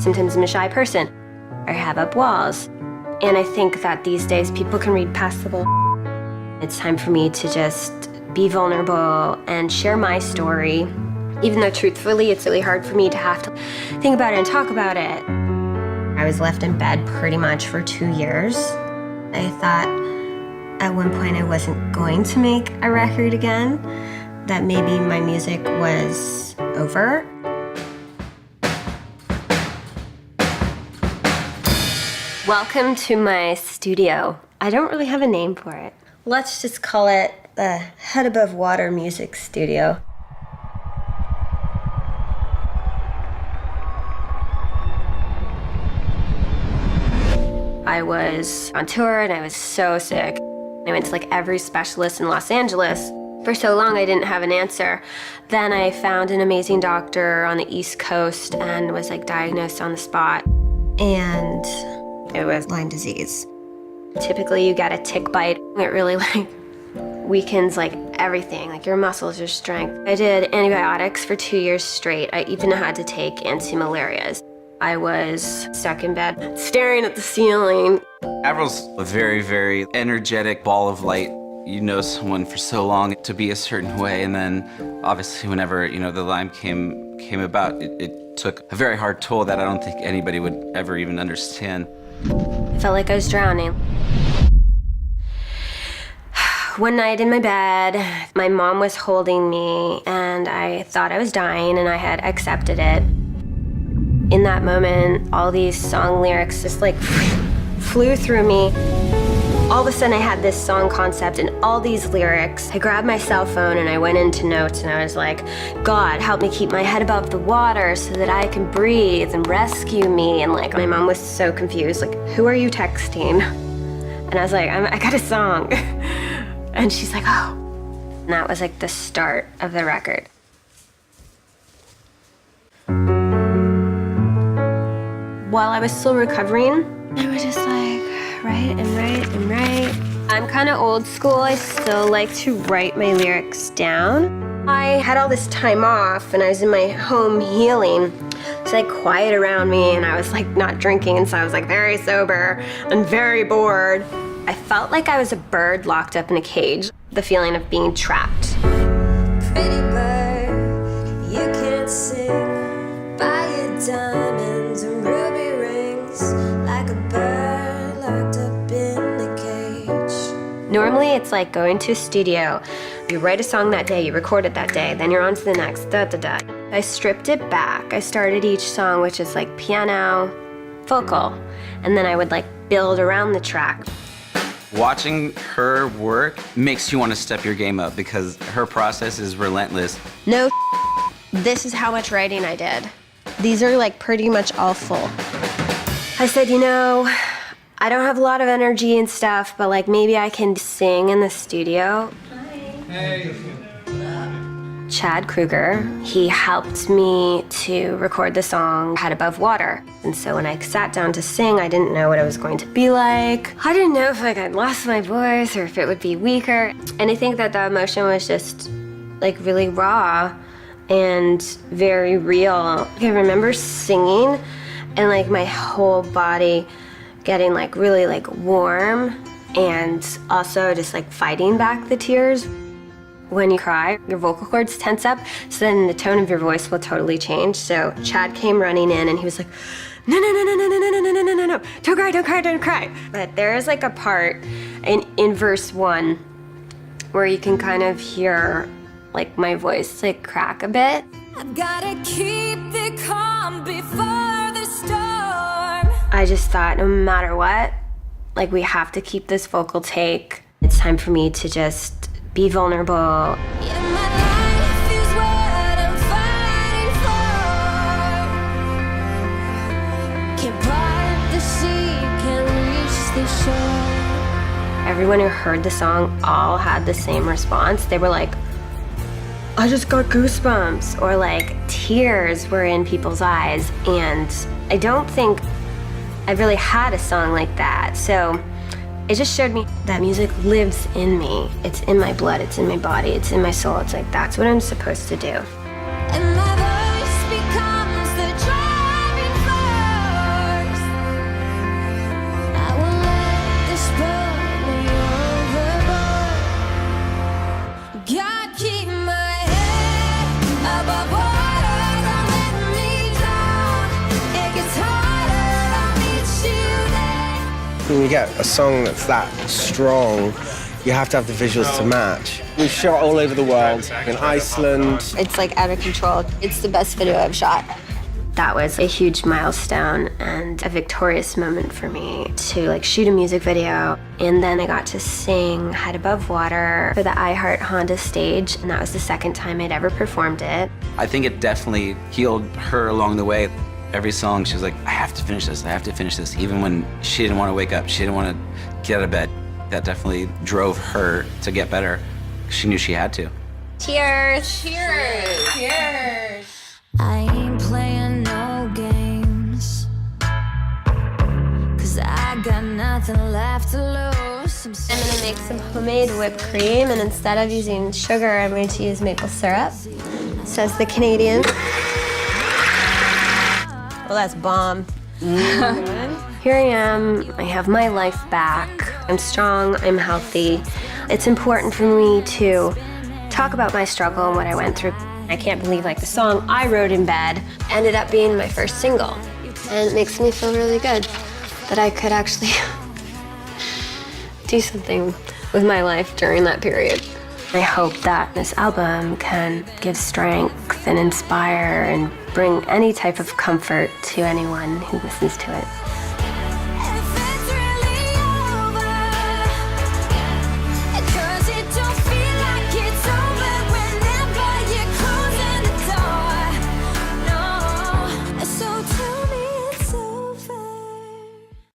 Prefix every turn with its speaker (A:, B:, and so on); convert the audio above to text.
A: Sometimes I'm a shy person. I have up walls. And I think that these days people can read past the bull. It's time for me to just be vulnerable and share my story. Even though truthfully, it's really hard for me to have to think about it and talk about it. I was left in bed pretty much for 2 years. I thought at one point I wasn't going to make a record again, that maybe my music was over. Welcome to my studio. I don't really have a name for it. Let's just call it the Head Above Water Music Studio. I was on tour and I was so sick. I went to like every specialist in Los Angeles. For so long I didn't have an answer. Then I found an amazing doctor on the East Coast and was like diagnosed on the spot. And it was Lyme disease. Typically you get a tick bite. It really like weakens like everything, like your muscles, your strength. I did antibiotics for 2 years straight. I even had to take anti-malarias. I was stuck in bed, staring at the ceiling.
B: Avril's a very, very energetic ball of light. You know someone for so long to be a certain way, and then obviously whenever the Lyme came about, it took a very hard toll that I don't think anybody would ever even understand.
A: I felt like I was drowning. One night in my bed, my mom was holding me, and I thought I was dying, and I had accepted it. In that moment, all these song lyrics just like flew through me. All of a sudden I had this song concept and all these lyrics. I grabbed my cell phone and I went into notes and I was like, God, help me keep my head above the water so that I can breathe and rescue me. And like my mom was so confused, like, who are you texting? And I was like, I got a song. And she's like, oh. And that was like the start of the record. While I was still recovering, I was just like, write and write and write. I'm kind of old school. I still like to write my lyrics down. I had all this time off and I was in my home healing. It's like quiet around me and I was like not drinking, so I was like very sober and very bored. I felt like I was a bird locked up in a cage, the feeling of being trapped. Pretty bird, you can't sing by your diamonds and ruby rings like a bird locked up in a cage. Normally it's like going to a studio, you write a song that day, you record it that day, then you're on to the next, da-da-da. I stripped it back. I started each song, which is like piano, vocal, and then I would like build around the track.
B: Watching her work makes you want to step your game up because her process is relentless.
A: No, this is how much writing I did. These are like pretty much all full. I said, I don't have a lot of energy and stuff, but like maybe I can sing in the studio. Hey. Chad Kruger, he helped me to record the song Head Above Water. And so when I sat down to sing, I didn't know what it was going to be like. I didn't know if like I'd lost my voice or if it would be weaker. And I think that the emotion was just like really raw and very real. I remember singing and like my whole body getting like really like warm and also just like fighting back the tears. When you cry, your vocal cords tense up, so then the tone of your voice will totally change. So Chad came running in and he was like, no, don't cry, don't cry, don't cry. But there is like a part in verse 1 where you can kind of hear like my voice like crack a bit. I've gotta keep the calm before the storm. I just thought no matter what, like we have to keep this vocal take. It's time for me to just be vulnerable. Yeah, my life is what I'm fighting for. Can't part the sea, can't reach the shore. Everyone who heard the song all had the same response. They were like, I just got goosebumps, or like tears were in people's eyes. And I don't think I really had a song like that. So it just showed me that music lives in me. It's in my blood, it's in my body, it's in my soul. It's like, that's what I'm supposed to do. And my voice becomes the driving
C: when you get a song that's that strong, you have to have the visuals to match. We've shot all over the world, in Iceland.
A: It's like out of control. It's the best video I've shot. That was a huge milestone and a victorious moment for me to like shoot a music video. And then I got to sing Head Above Water for the iHeart Honda stage, and that was the second time I'd ever performed it.
B: I think it definitely healed her along the way. Every song, she was like, I have to finish this, I have to finish this. Even when she didn't want to wake up, she didn't want to get out of bed. That definitely drove her to get better. She knew she had to.
A: Cheers!
D: Cheers! Cheers!
E: I ain't playing no games, 'cause I got nothing left to lose.
A: I'm gonna make some homemade whipped cream, and instead of using sugar, I'm going to use maple syrup. Says the Canadian. Well, that's bomb. Here I am, I have my life back. I'm strong, I'm healthy. It's important for me to talk about my struggle and what I went through. I can't believe like the song I wrote in bed ended up being my first single. And it makes me feel really good that I could actually do something with my life during that period. I hope that this album can give strength and inspire and bring any type of comfort to anyone who listens to it.